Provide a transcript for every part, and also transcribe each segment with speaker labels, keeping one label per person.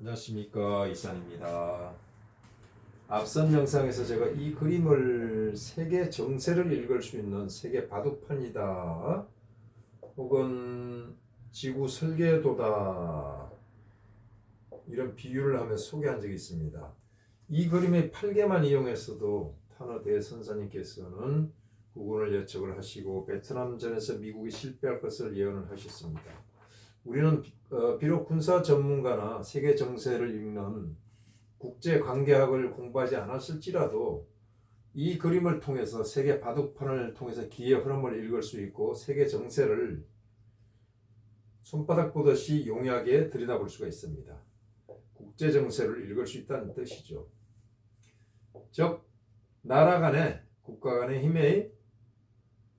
Speaker 1: 안녕하십니까, 이산입니다. 앞선 영상에서 제가 이 그림을 세계 정세를 읽을 수 있는 세계 바둑판이다 혹은 지구 설계도다 이런 비유를 하며 소개한 적이 있습니다. 이 그림의 8개만 이용해서도 타너 대선사님께서는 국군을 예측을 하시고 베트남전에서 미국이 실패할 것을 예언을 하셨습니다. 우리는 비록 군사 전문가나 세계 정세를 읽는 국제 관계학을 공부하지 않았을지라도 이 그림을 통해서 세계 바둑판을 통해서 기의 흐름을 읽을 수 있고 세계 정세를 손바닥 보듯이 용이하게 들여다볼 수가 있습니다. 국제 정세를 읽을 수 있다는 뜻이죠. 즉 나라 간의 국가 간의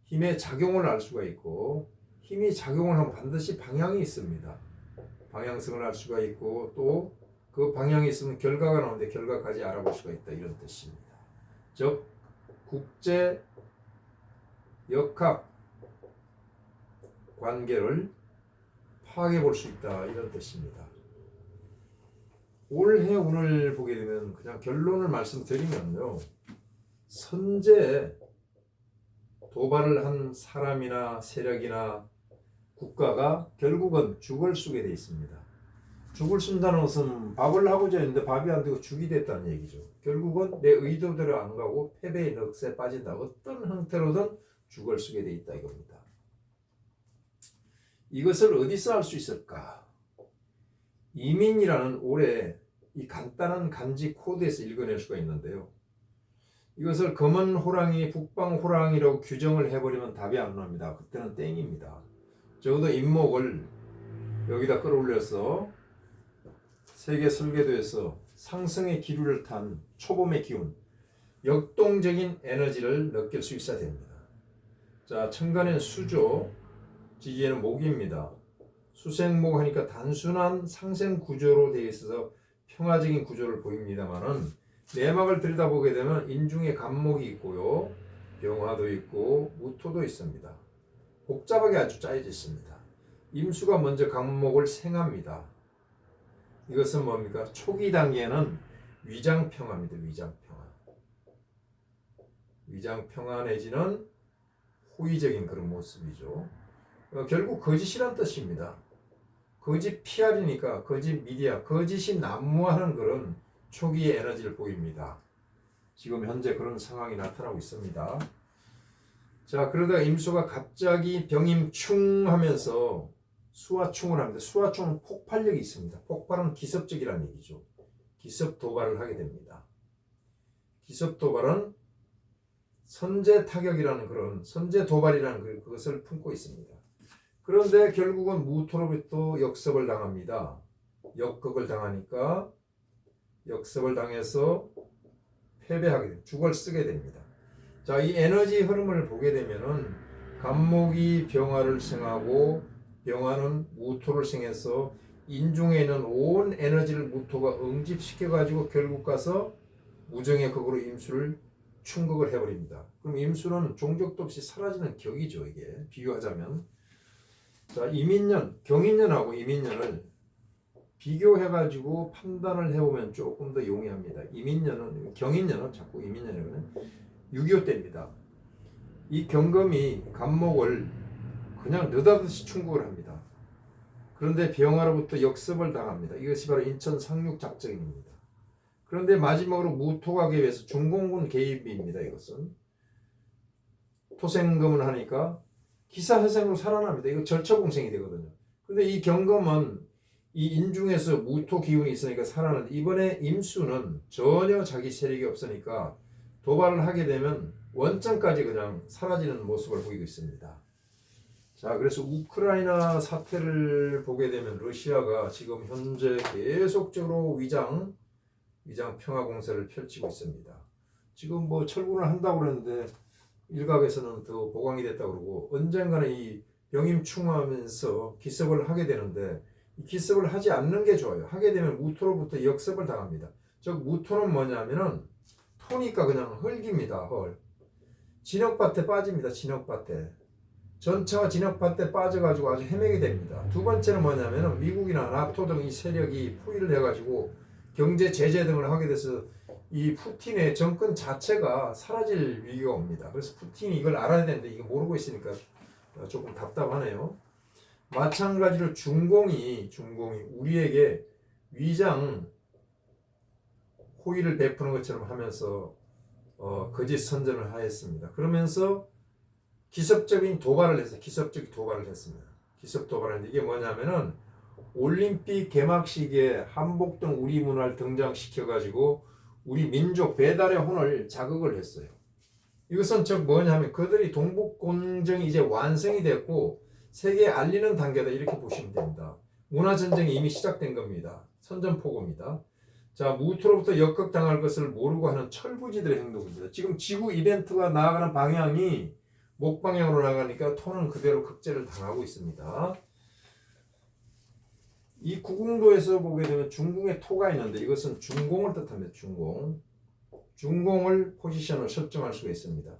Speaker 1: 힘의 작용을 알 수가 있고, 힘이 작용을 하면 반드시 방향이 있습니다. 방향성을 알 수가 있고 또 그 방향이 있으면 결과가 나오는데 결과까지 알아볼 수가 있다, 이런 뜻입니다. 즉 국제 역학 관계를 파악해 볼 수 있다, 이런 뜻입니다. 올해 운을 보게 되면 그냥 결론을 말씀드리면요, 선제 도발을 한 사람이나 세력이나 국가가 결국은 죽을 쓰게 돼 있습니다. 죽을 쓴다는 것은 밥을 하고자 했는데 밥이 안 되고 죽이 됐다는 얘기죠. 결국은 내 의도대로 안 가고 패배의 넋에 빠진다. 어떤 형태로든 죽을 쓰게 돼 있다, 이겁니다. 이것을 어디서 알 수 있을까? 이민이라는 올해 이 간단한 간지 코드에서 읽어낼 수가 있는데요. 이것을 검은 호랑이, 북방 호랑이라고 규정을 해버리면 답이 안 나옵니다. 그때는 땡입니다. 적어도 인목을 여기다 끌어올려서 세계 설계도에서 상승의 기류를 탄 초봄의 기운, 역동적인 에너지를 느낄 수 있어야 됩니다. 자, 천간엔 수죠. 지지에는 목입니다. 수생목 하니까 단순한 상생 구조로 되어 있어서 평화적인 구조를 보입니다만은 내막을 들여다보게 되면 인중에 간목이 있고요, 병화도 있고 무토도 있습니다. 복잡하게 아주 짜여져 있습니다. 임수가 먼저 간목을 생합니다. 이것은 뭡니까? 초기 단계는 위장평화입니다. 위장평화 내지는 호의적인 그런 모습이죠. 결국 거짓이란 뜻입니다. 거짓 PR이니까 거짓 미디어, 거짓이 난무하는 그런 초기의 에너지를 보입니다. 지금 현재 그런 상황이 나타나고 있습니다. 자, 그러다가 임수가 갑자기 병임충 하면서 수화충을 합니다. 수화충은 폭발력이 있습니다. 폭발은 기습적이라는 얘기죠. 기습 도발을 하게 됩니다. 기습 도발은 선제 타격이라는 그런 선제 도발이라는 그것을 품고 있습니다. 그런데 결국은 무토로부터 역습을 당합니다. 역극을 당하니까 역습을 당해서 패배하게 됩니다. 죽을 쓰게 됩니다. 자, 이 에너지 흐름을 보게 되면은 간목이 병화를 생하고 병화는 무토를 생해서 인중에 있는 온 에너지를 무토가 응집시켜 가지고 결국 가서 무정의 극으로 임수를 충극을 해버립니다. 그럼 임수는 종족도 없이 사라지는 격이죠. 이게 비유하자면, 자, 이민년, 경인년하고 이민년을 비교해 가지고 판단을 해보면 조금 더 용이합니다. 이민년은, 경인년은 자꾸 이민년이면 6.25 때입니다. 이 경금이 간목을 그냥 느닷없이 충국을 합니다. 그런데 병화로부터 역습을 당합니다. 이것이 바로 인천 상륙 작전입니다. 그런데 마지막으로 무토가 개입해서 중공군 개입입니다. 이것은 토생금을 하니까 기사회생으로 살아납니다. 이거 절처공생이 되거든요. 그런데 이 경금은 이 인중에서 무토 기운이 있으니까 살아나는데, 이번에 임수는 전혀 자기 세력이 없으니까 도발을 하게 되면 원점까지 그냥 사라지는 모습을 보이고 있습니다. 자, 그래서 우크라이나 사태를 보게 되면 러시아가 지금 현재 계속적으로 위장 평화 공세를 펼치고 있습니다. 지금 뭐 철군을 한다고 그러는데 일각에서는 더 보강이 됐다고 그러고, 언젠가는 이 병임충하면서 기습을 하게 되는데 이 기습을 하지 않는 게 좋아요. 하게 되면 무토로부터 역습을 당합니다. 즉 무토는 뭐냐면은 토니까 그냥 흙입니다. 헐. 진흙밭에 빠집니다. 진흙밭에. 전차가 진압할 때 빠져가지고 아주 헤매게 됩니다. 두 번째는 뭐냐면은 미국이나 나토 등 이 세력이 포위를 해가지고 경제 제재 등을 하게 돼서 이 푸틴의 정권 자체가 사라질 위기가 옵니다. 그래서 푸틴이 이걸 알아야 되는데 이거 모르고 있으니까 조금 답답하네요. 마찬가지로 중공이 우리에게 위장 호의를 베푸는 것처럼 하면서 거짓 선전을 하였습니다. 그러면서 기습적인 도발을 했습니다. 기습 도발을 이게 뭐냐면은 올림픽 개막식에 한복 등 우리 문화를 등장시켜 가지고 우리 민족 배달의 혼을 자극을 했어요. 이것은 즉 뭐냐면 그들이 동북 공정이 이제 완성이 됐고 세계에 알리는 단계다 이렇게 보시면 됩니다. 문화 전쟁이 이미 시작된 겁니다. 선전포고입니다. 자, 무트로부터 역극당할 것을 모르고 하는 철부지들의 행동입니다. 지금 지구 이벤트가 나아가는 방향이 목방향으로 나가니까 토는 그대로 극제를 당하고 있습니다. 이 구궁도에서 보게 되면 중궁의 토가 있는데 이것은 중공을 뜻합니다. 중공을 포지션을 설정할 수가 있습니다.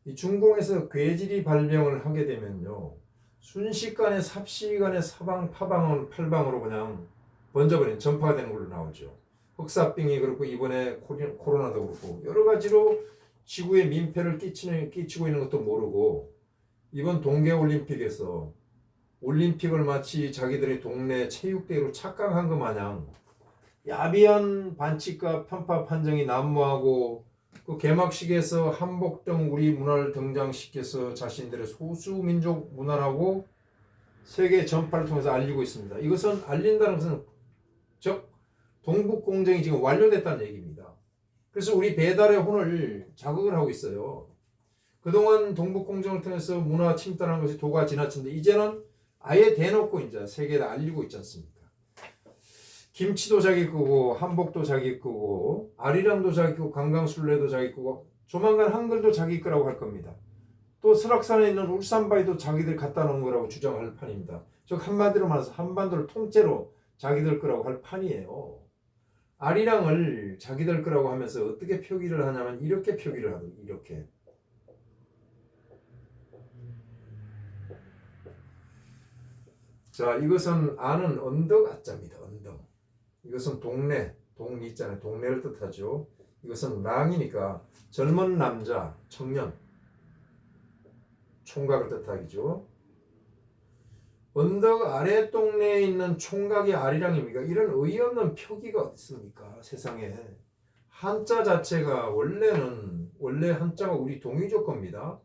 Speaker 1: 이 중공에서 괴질이 발병을 하게 되면요. 순식간에 삽시간에 사방 파방을 팔방으로 그냥 번져버린 전파가 되는 걸로 나오죠. 흑사병이 그렇고 이번에 코로나도 그렇고 여러 가지로 지구에 민폐를 끼치고 있는 것도 모르고 이번 동계올림픽에서 올림픽을 마치 자기들의 동네 체육대회로 착각한 것 마냥 야비한 반칙과 편파 판정이 난무하고 그 개막식에서 한복 등 우리 문화를 등장시켜서 자신들의 소수민족 문화라고 세계 전파를 통해서 알리고 있습니다. 이것은 알린다는 것은 즉 동북공정이 지금 완료됐다는 얘기입니다. 그래서 우리 배달의 혼을 자극을 하고 있어요. 그동안 동북공정을 통해서 문화 침탈하는 것이 도가 지나친데 이제는 아예 대놓고 이제 세계에 알리고 있지 않습니까? 김치도 자기 거고 한복도 자기 거고 아리랑도 자기 거고 관광술래도 자기 거고 조만간 한글도 자기 거라고 할 겁니다. 또 설악산에 있는 울산바위도 자기들 갖다 놓은 거라고 주장할 판입니다. 즉 한마디로 말해서 한반도를 통째로 자기들 거라고 할 판이에요. 아리랑을 자기들 거라고 하면서 어떻게 표기를 하냐면 이렇게 표기를 하고 이렇게 자 이것은 아는 언덕 아자입니다. 언덕 이것은 동네 동리 있잖아요. 동네를 뜻하죠. 이것은 랑이니까 젊은 남자 청년 총각을 뜻하기죠. 언덕 아래 동네에 있는 총각이 아리랑입니까? 이런 어이없는 표기가 어딨습니까? 세상에. 한자 자체가 원래 한자가 우리 동이족 겁니다.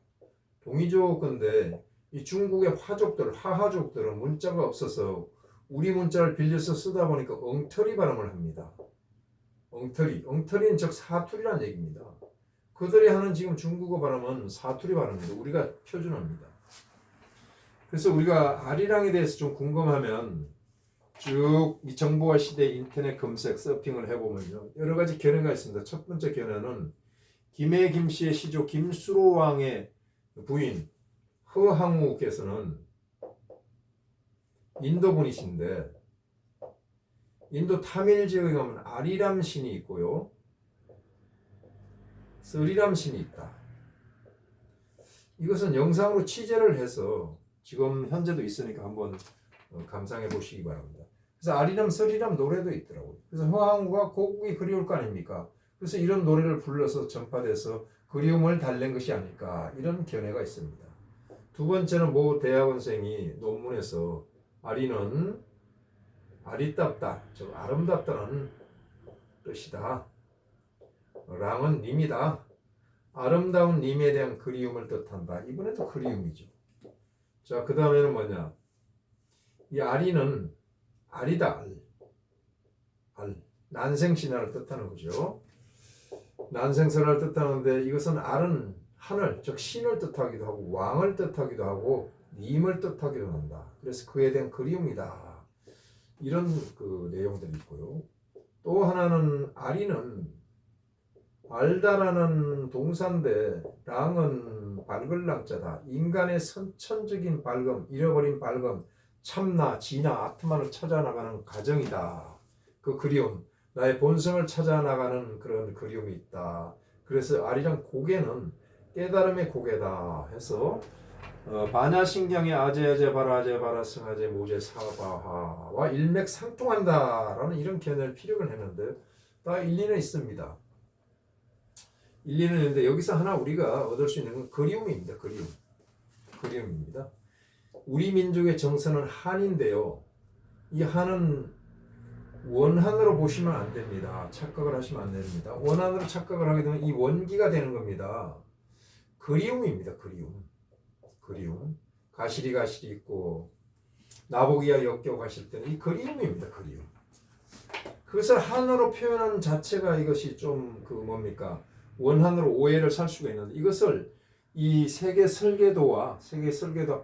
Speaker 1: 동이족 건데 이 중국의 하하족들은 문자가 없어서 우리 문자를 빌려서 쓰다 보니까 엉터리 발음을 합니다. 엉터리는 즉 사투리란 얘기입니다. 그들이 하는 지금 중국어 발음은 사투리 발음입니다. 우리가 표준어입니다. 그래서 우리가 아리랑에 대해서 좀 궁금하면 쭉 이 정보화 시대 인터넷 검색 서핑을 해보면요 여러 가지 견해가 있습니다. 첫 번째 견해는 김해 김씨의 시조 김수로 왕의 부인 허항우께서는 인도 분이신데 인도 타밀 지역에 가면 아리람 신이 있고요 스리람 신이 있다. 이것은 영상으로 취재를 해서 지금 현재도 있으니까 한번 감상해 보시기 바랍니다. 그래서 아리람 스리람 노래도 있더라고요. 그래서 허항우가 고국이 그리울 거 아닙니까? 그래서 이런 노래를 불러서 전파돼서 그리움을 달랜 것이 아닐까 이런 견해가 있습니다. 두 번째는 모 대학원생이 논문에서 아리는 아리답다, 즉 아름답다는 뜻이다. 랑은 님이다. 아름다운 님에 대한 그리움을 뜻한다. 이번에도 그리움이죠. 자, 그 다음에는 뭐냐? 이 아리는 아리다. 난생신화를 뜻하는 거죠. 난생선화를 뜻하는데 이것은 알은 하늘, 즉 신을 뜻하기도 하고 왕을 뜻하기도 하고 님을 뜻하기도 한다. 그래서 그에 대한 그리움이다. 이런 그 내용들이 있고요. 또 하나는 아리는 알다라는 동사인데 랑은 밝을 랑자다. 인간의 선천적인 밝음, 잃어버린 밝음, 참나, 진화, 아트만을 찾아나가는 과정이다. 그 그리움, 나의 본성을 찾아나가는 그런 그리움이 있다. 그래서 아리랑 고개는 깨달음의 고개다 해서 반야신경의 아제아제 바라제 바라승아제 모제 사바하와 일맥상통한다라는 이런 견해를 피력을 했는데 다 일리는 있습니다. 일리는 있는데 여기서 하나 우리가 얻을 수 있는 건 그리움입니다. 그리움입니다. 우리 민족의 정서는 한인데요. 이 한은 원한으로 보시면 안 됩니다. 착각을 하시면 안 됩니다. 원한으로 착각을 하게 되면 이 원기가 되는 겁니다. 그리움입니다. 그리움. 가시리 있고 나보기와 엮여 가실 때는 이 그리움입니다. 그리움. 그것을 한으로 표현한 자체가 이것이 좀 그 뭡니까? 원한으로 오해를 살 수가 있는데 이것을 이 세계 설계도와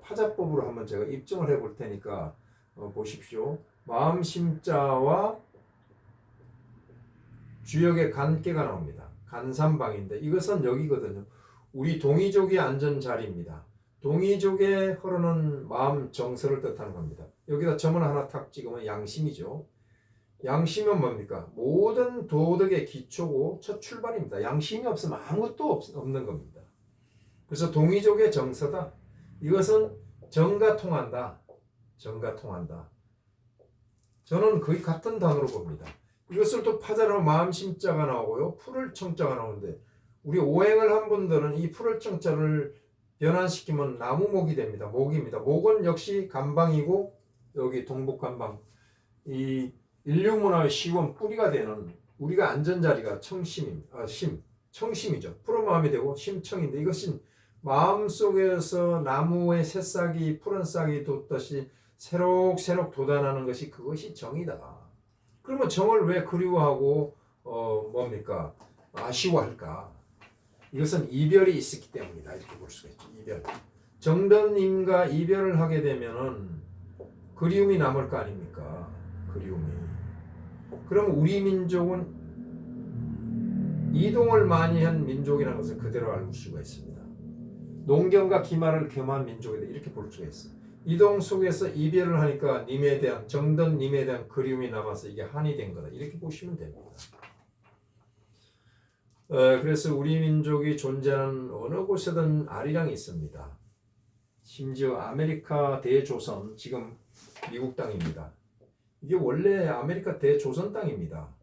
Speaker 1: 파자법으로 한번 제가 입증을 해볼 테니까 보십시오. 마음 심자와 주역의 간계가 나옵니다. 간삼방인데 이것은 여기거든요. 우리 동이족이 앉은 자리입니다. 동이족에 흐르는 마음 정서를 뜻하는 겁니다. 여기다 점을 하나 탁 찍으면 양심이죠. 양심은 뭡니까? 모든 도덕의 기초고 첫 출발입니다. 양심이 없으면 아무것도 없는 겁니다. 그래서 동이족의 정서다. 이것은 정과 통한다. 저는 거의 같은 단어로 봅니다. 이것을 또 파자로 마음 심자가 나오고요. 풀을 청자가 나오는데 우리 오행을 한 분들은 이 풀을 청자를 변환시키면 나무목이 됩니다. 목입니다. 목은 역시 간방이고 여기 동북간방 이 인류문화의 시원 뿌리가 되는 우리가 앉은 자리가 청심이죠. 푸른 마음이 되고 심청인데 이것은 마음속에서 나무의 새싹이 푸른 싹이 돋듯이 새록새록 돋아나는 것이 그것이 정이다. 그러면 정을 왜 그리워하고 뭡니까? 아쉬워할까? 이것은 이별이 있었기 때문이다. 이렇게 볼 수가 있죠. 이별. 정든님과 이별을 하게 되면은 그리움이 남을 거 아닙니까? 그리움이. 그럼 우리 민족은 이동을 많이 한 민족이라는 것을 그대로 알 수가 있습니다. 농경과 기마를 겸한 민족이다. 이렇게 볼 수가 있어요. 이동 속에서 이별을 하니까 정든님에 대한 그리움이 남아서 이게 한이 된 거다. 이렇게 보시면 됩니다. 그래서 우리 민족이 존재하는 어느 곳에든 아리랑이 있습니다. 심지어 아메리카 대조선, 지금 미국 땅입니다. 이게 원래 아메리카 대조선 땅입니다.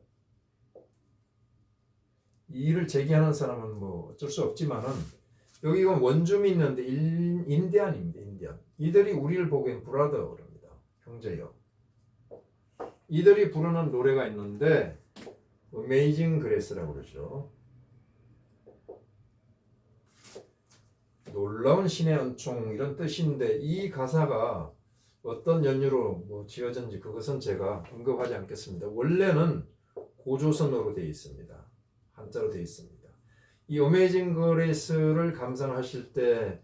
Speaker 1: 이 일을 제기하는 사람은 뭐 어쩔 수 없지만은 여기 이건 원주민이 있는데 인디안입니다. 인디안. 이들이 우리를 보기엔 브라더 그럽니다. 형제요. 이들이 부르는 노래가 있는데 Amazing Grace라고 그러죠. 놀라운 신의 은총 이런 뜻인데 이 가사가 어떤 연유로 뭐 지어졌는지 그것은 제가 언급하지 않겠습니다. 원래는 고조선어로 되어 있습니다. 한자로 되어 있습니다. 이 어메이징 그레이스를 감상하실 때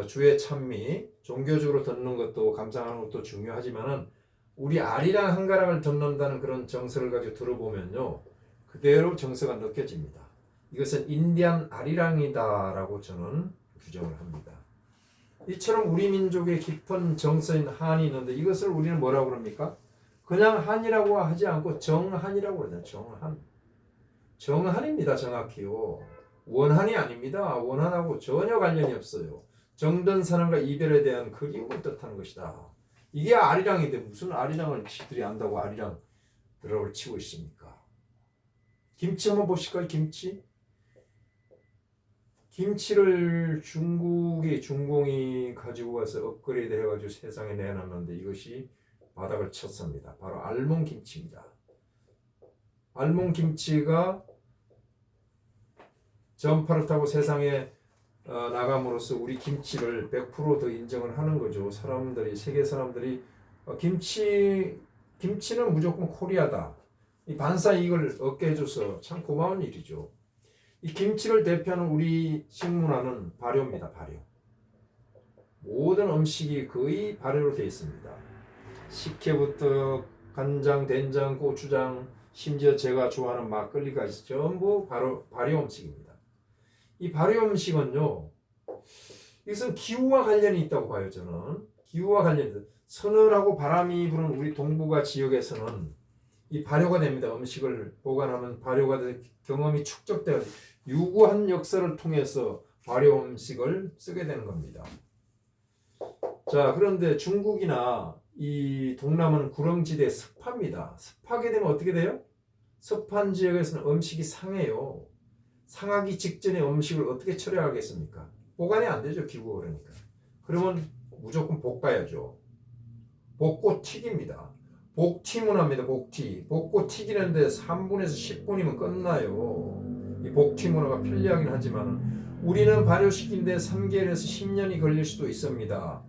Speaker 1: 주의 찬미, 종교적으로 듣는 것도 감상하는 것도 중요하지만은 우리 아리랑 한 가락을 듣는다는 그런 정서를 가지고 들어보면요. 그대로 정서가 느껴집니다. 이것은 인디안 아리랑이다라고 저는 규정을 합니다. 이처럼 우리 민족의 깊은 정서인 한이 있는데 이것을 우리는 뭐라고 그럽니까? 그냥 한이라고 하지 않고 정한이라고 그러잖아요. 정한. 정한입니다. 정확히요. 원한이 아닙니다. 원한하고 전혀 관련이 없어요. 정든 사람과 이별에 대한 그리움을 뜻하는 것이다. 이게 아리랑인데 무슨 아리랑을 지들이 안다고 아리랑 드럭을 치고 있습니까? 김치 한번 보실까요? 김치를 중공이 가지고 가서 업그레이드 해가지고 세상에 내놨는데 이것이 바닥을 쳤습니다. 바로 알몬김치입니다. 알몬김치가 전파를 타고 세상에 나감으로써 우리 김치를 100% 더 인정을 하는 거죠. 세계 사람들이 김치는 무조건 코리아다. 이 반사 이익을 얻게 해줘서 참 고마운 일이죠. 이 김치를 대표하는 우리 식문화는 발효입니다. 발효. 모든 음식이 거의 발효로 되어 있습니다. 식혜부터 간장, 된장, 고추장, 심지어 제가 좋아하는 막걸리까지 전부 발효 음식입니다. 이 발효 음식은요, 이것은 기후와 관련이 있다고 봐요. 저는 기후와 관련이 서늘하고 바람이 부는 우리 동북아 지역에서는 이 발효가 됩니다. 음식을 보관하면 발효가 돼 경험이 축적되어 유구한 역사를 통해서 발효 음식을 쓰게 되는 겁니다. 자, 그런데 중국이나 이 동남아는 구렁지대 습합니다. 습하게 되면 어떻게 돼요? 습한 지역에서는 음식이 상해요. 상하기 직전에 음식을 어떻게 처리하겠습니까? 보관이 안 되죠, 기구가 그러니까. 그러면 무조건 볶아야죠. 볶고 튀깁니다. 볶튀 문화입니다. 볶튀. 볶고 튀기는데 3분에서 10분이면 끝나요. 이 볶튀 문화가 편리하긴 하지만 우리는 발효시키는데 3개월에서 10년이 걸릴 수도 있습니다.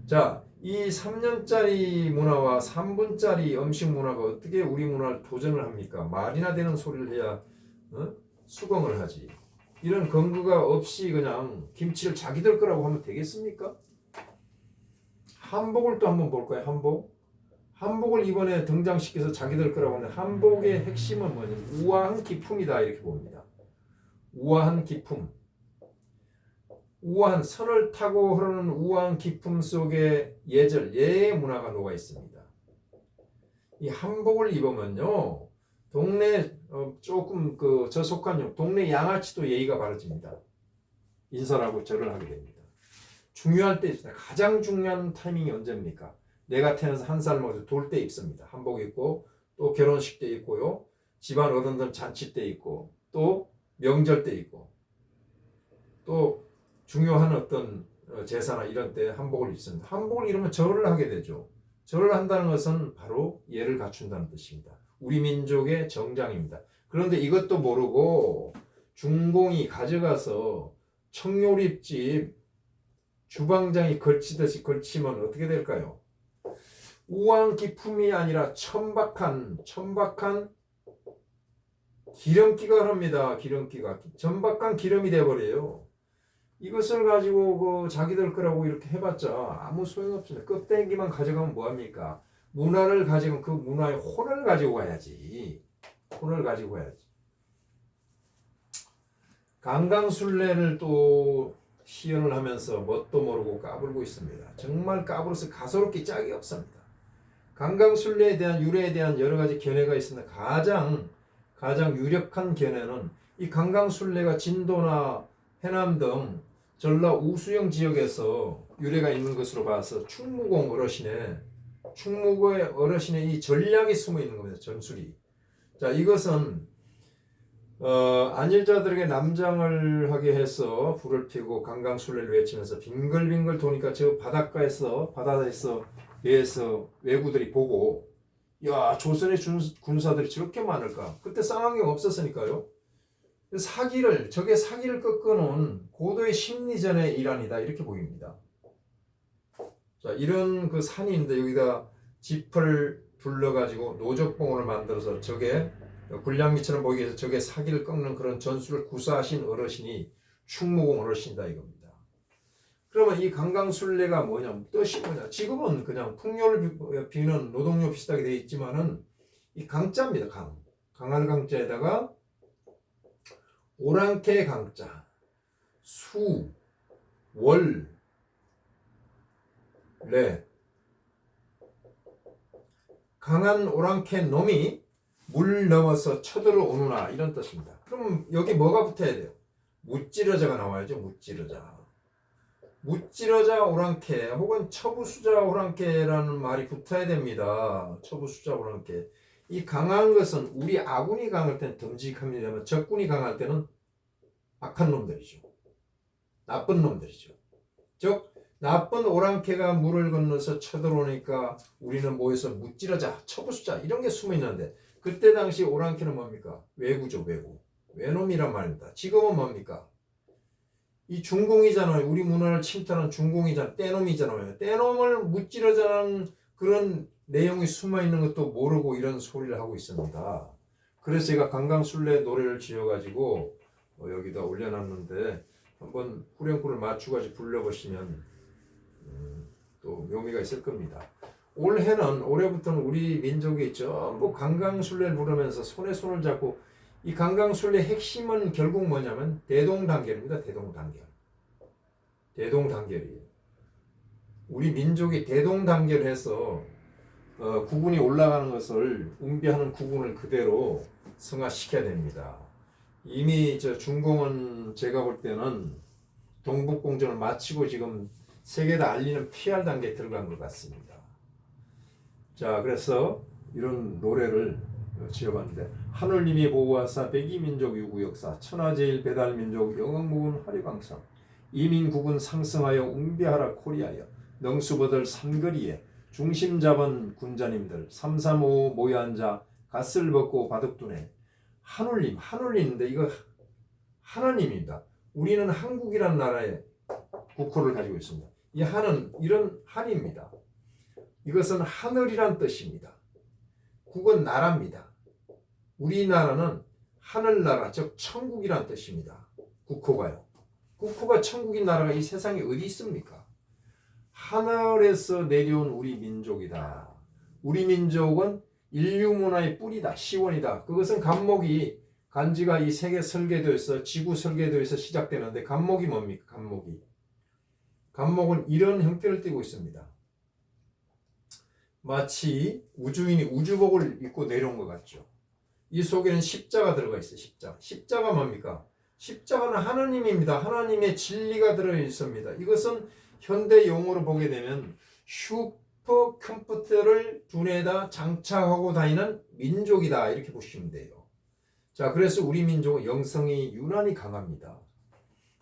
Speaker 1: 자, 이 3년짜리 문화와 3분짜리 음식 문화가 어떻게 우리 문화를 도전을 합니까? 말이나 되는 소리를 해야 수긍을 하지. 이런 근거가 없이 그냥 김치를 자기들 거라고 하면 되겠습니까? 한복을 또 한번 볼까요? 한복. 한복을 이번에 등장시켜서 자기들 거라고 하는데 한복의 핵심은 뭐냐면 우아한 기품이다 이렇게 봅니다. 우아한 기품. 우아한 선을 타고 흐르는 우아한 기품 속에 예절, 예의 문화가 녹아 있습니다. 이 한복을 입으면요, 동네 조금 그 저속한 동네 양아치도 예의가 바라집니다. 인사를 하고 절을 하게 됩니다. 중요할 때 있습니다. 가장 중요한 타이밍이 언제입니까? 내가 태어나서 한 살 먹어서 돌 때 입습니다. 한복 입고 또 결혼식 때 입고요, 집안 어른들 잔치 때 입고 또 명절 때 입고 또 중요한 어떤 제사나 이런 때 한복을 입습니다. 한복을 입으면 절을 하게 되죠. 절을 한다는 것은 바로 예를 갖춘다는 뜻입니다. 우리 민족의 정장입니다. 그런데 이것도 모르고 중공이 가져가서 청요립집 주방장이 걸치듯이 걸치면 어떻게 될까요? 우아한 기품이 아니라 천박한 기름기가 합니다. 기름기가 천박한 기름이 돼버려요. 이것을 가지고 그 자기들 거라고 이렇게 해봤자 아무 소용없습니다. 껍데기만 가져가면 뭐합니까? 문화를 가지고 그 문화의 혼을 가지고 가야지. 혼을 가지고 가야지. 강강술래를 또 시연을 하면서 뭣도 모르고 까불고 있습니다. 정말 까불어서 가소롭게 짝이 없습니다. 강강술래에 대한 유래에 대한 여러 가지 견해가 있습니다. 가장 유력한 견해는 이 강강술래가 진도나 해남 등 전라 우수영 지역에서 유래가 있는 것으로 봐서 충무공 어르신의 이 전략이 숨어 있는 겁니다. 전술이. 자, 이것은 안일자들에게 남장을 하게 해서 불을 피우고 강강술래를 외치면서 빙글빙글 도니까 저 바닷가에서 배에서 왜구들이 보고, 야, 조선의 군사들이 저렇게 많을까? 그때 쌍안경 없었으니까요. 적의 사기를 꺾어놓은 고도의 심리전의 일환이다 이렇게 보입니다. 자, 이런 그 산이 있는데 여기다 짚을 둘러가지고 노적봉을 만들어서 적의 굴량미처럼 보이기 위해서 적의 사기를 꺾는 그런 전술을 구사하신 어르신이 충무공 어르신이다 이겁니다. 그러면 이 강강술래가 뭐냐, 뜻이 뭐냐? 지금은 그냥 풍요를 비는 노동요 비슷하게 되어 있지만은 이 강자입니다. 강할 강자에다가 오랑캐 강자, 수, 월, 레. 강한 오랑캐 놈이 물 넘어서 쳐들어오느나 이런 뜻입니다. 그럼 여기 뭐가 붙어야 돼요? 무찌르자가 나와야죠. 무찌르자 오랑캐 혹은 처부수자 오랑캐라는 말이 붙어야 됩니다. 처부수자 오랑캐. 이 강한 것은 우리 아군이 강할 때는 듬직합니다만 적군이 강할 때는 악한 놈들이죠. 나쁜 놈들이죠. 즉 나쁜 오랑캐가 물을 건너서 쳐들어오니까 우리는 모여서 무찌르자, 처부수자 이런 게 숨어 있는데 그때 당시 오랑캐는 뭡니까? 왜구죠, 왜구. 외놈이란 말입니다. 지금은 뭡니까? 이 중공이잖아요. 우리 문화를 침탈한 중공이잖아요. 떼놈이잖아요. 떼놈을 무찌르자는 그런 내용이 숨어있는 것도 모르고 이런 소리를 하고 있습니다. 그래서 제가 강강술래 노래를 지어가지고 여기다 올려놨는데 한번 후렴구를 맞추가지고 불러보시면 또 묘미가 있을 겁니다. 올해부터는 우리 민족이 전부 강강술래를 부르면서 손에 손을 잡고, 이 강강술래 핵심은 결국 뭐냐면 대동단결입니다. 대동단결이에요. 우리 민족이 대동단결해서 국운이 올라가는 것을 웅비하는 국운을 그대로 승화시켜야 됩니다. 이미 중공은 제가 볼 때는 동북공전을 마치고 지금 세계에다 알리는 PR 단계에 들어간 것 같습니다. 자, 그래서 이런 노래를 지어봤는데, 하늘님이 보호하사 백이민족 유구역사 천하제일 배달민족 영흥무군 화려강성 이민국은 상승하여 웅비하라 코리아여 능수버들 삼거리에 중심 잡은 군자님들 335 모여 앉아 갓을 벗고 바둑두네. 하늘님인데 이거 하나님입니다. 우리는 한국이란 나라의 국호를 가지고 있습니다. 이 한은 이런 한입니다. 이것은 하늘이란 뜻입니다. 국은 나라입니다. 우리나라는 하늘나라, 즉 천국이란 뜻입니다. 국호가요. 국호가 천국인 나라가 이 세상에 어디 있습니까? 하늘에서 내려온 우리 민족이다. 우리 민족은 인류 문화의 뿌리다, 시원이다. 그것은 간목이 간지가 이 세계 설계도에서 지구 설계도에서 시작되는데 간목이 뭡니까? 간목은 이런 형태를 띠고 있습니다. 마치 우주인이 우주복을 입고 내려온 것 같죠. 이 속에는 십자가 들어가 있어요. 십자가 뭡니까? 십자가는 하나님입니다. 하나님의 진리가 들어 있습니다. 이것은 현대 용어로 보게 되면 슈퍼컴퓨터를 두뇌에다 장착하고 다니는 민족이다. 이렇게 보시면 돼요. 자, 그래서 우리 민족은 영성이 유난히 강합니다.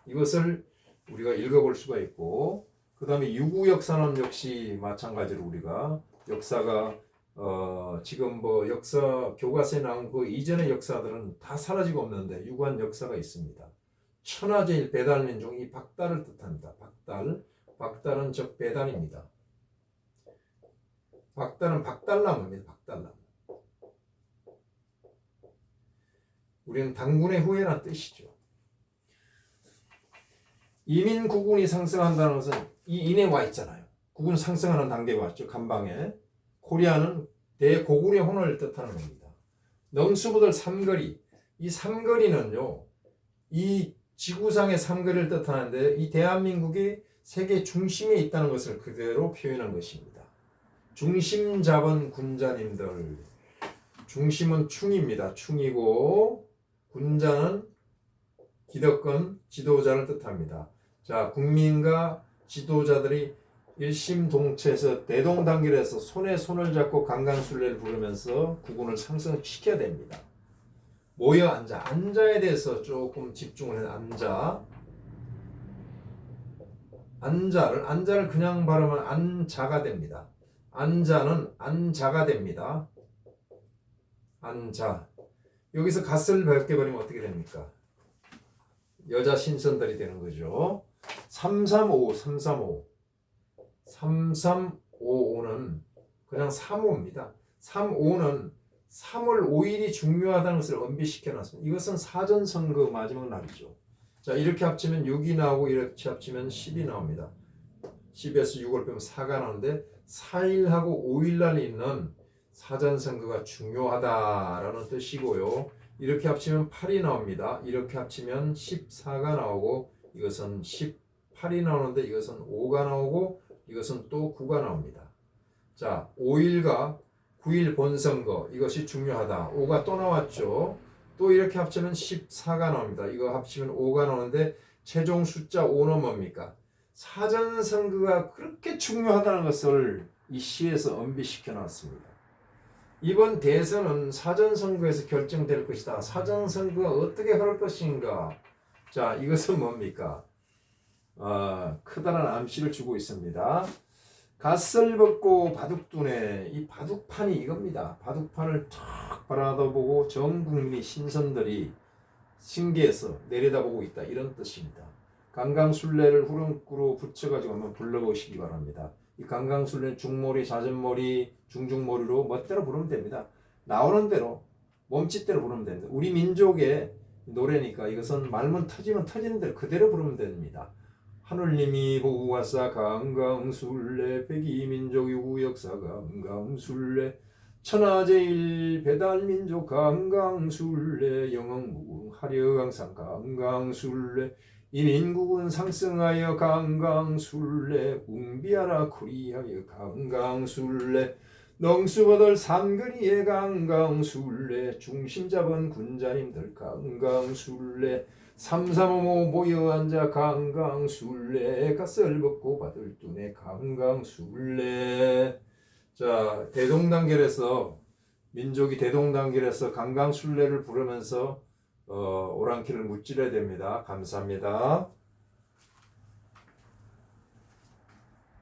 Speaker 1: 이것을 우리가 읽어볼 수가 있고, 그 다음에 유구 역사는 역시 마찬가지로 우리가 역사가 지금 뭐 역사 교과서에 나온 그 이전의 역사들은 다 사라지고 없는데 유구한 역사가 있습니다. 천하제일 배달민족, 이 박달을 뜻합니다. 박달은 즉 배달입니다. 박달은 박달나무입니다. 박달나무. 우리는 당군의 후예란 뜻이죠. 이민국운이 상승한다는 것은 이 인에 와 있잖아요. 국운 상승하는 단계에 왔죠. 간방에. 코리아는 대고군의 혼을 뜻하는 겁니다. 능수부들 삼거리. 이 삼거리는요. 이 지구상의 삼거리를 뜻하는데 이 대한민국이 세계 중심에 있다는 것을 그대로 표현한 것입니다. 중심 잡은 군자님들. 중심은 충입니다. 충이고 군자는 기득권 지도자를 뜻합니다. 자, 국민과 지도자들이 일심동체해서 대동단결해서 손에 손을 잡고 강강술래를 부르면서 국군을 상승시켜야 됩니다. 모여 앉아에 대해서 조금 집중을 해서 안자를 그냥 발음하면 안자가 됩니다. 안자는 안자가 됩니다. 안자. 여기서 갓을 벗겨버리면 어떻게 됩니까? 여자 신선들이 되는 거죠. 3355는 그냥 3호입니다. 35는 3월 5일이 중요하다는 것을 엄비시켜 놨습니다. 이것은 사전선거 마지막 날이죠. 자, 이렇게 합치면 6이 나오고 이렇게 합치면 10이 나옵니다. 10에서 6을 빼면 4가 나오는데 4일하고 5일 날 있는 사전선거가 중요하다라는 뜻이고요. 이렇게 합치면 8이 나옵니다. 이렇게 합치면 14가 나오고 이것은 18이 나오는데 이것은 5가 나오고 이것은 또 9가 나옵니다. 자, 5일과 9일 본선거 이것이 중요하다. 5가 또 나왔죠. 또 이렇게 합치면 14가 나옵니다. 이거 합치면 5가 나오는데 최종 숫자 5는 뭡니까? 사전선거가 그렇게 중요하다는 것을 이 시에서 엄비시켜 놨습니다. 이번 대선은 사전선거에서 결정될 것이다. 사전선거가 어떻게 흐를 것인가? 자, 이것은 뭡니까? 크다란 암시를 주고 있습니다. 갓을 벗고 바둑두네. 이 바둑판이 이겁니다. 바둑판을 탁 바라다보고 전 국민이 신선들이 신기해서 내려다보고 있다. 이런 뜻입니다. 강강술래를 후렴구로 붙여가지고 한번 불러보시기 바랍니다. 이 강강술래 중머리, 자전머리, 중중머리로 멋대로 부르면 됩니다. 나오는 대로, 몸짓대로 부르면 됩니다. 우리 민족의 노래니까 이것은 말문 터지면 터지는 대로 그대로 부르면 됩니다. 하늘님이 보호하사 강강술래 백이민족 유구역사 강강술래 천하제일 배달민족 강강술래 영흥무궁 화려강상 강강술래 이민국은 상승하여 강강술래 웅비하라 코리아여 강강술래 넝수버들 산근이의 강강술래 중심 잡은 군자님들 강강술래 삼삼오오 모여 앉아 강강술래 갓을 벗고 받을 둔에 강강술래. 자, 대동단결에서 민족이 대동단결에서 강강술래를 부르면서 오랑캐를 무찌러야 됩니다. 감사합니다.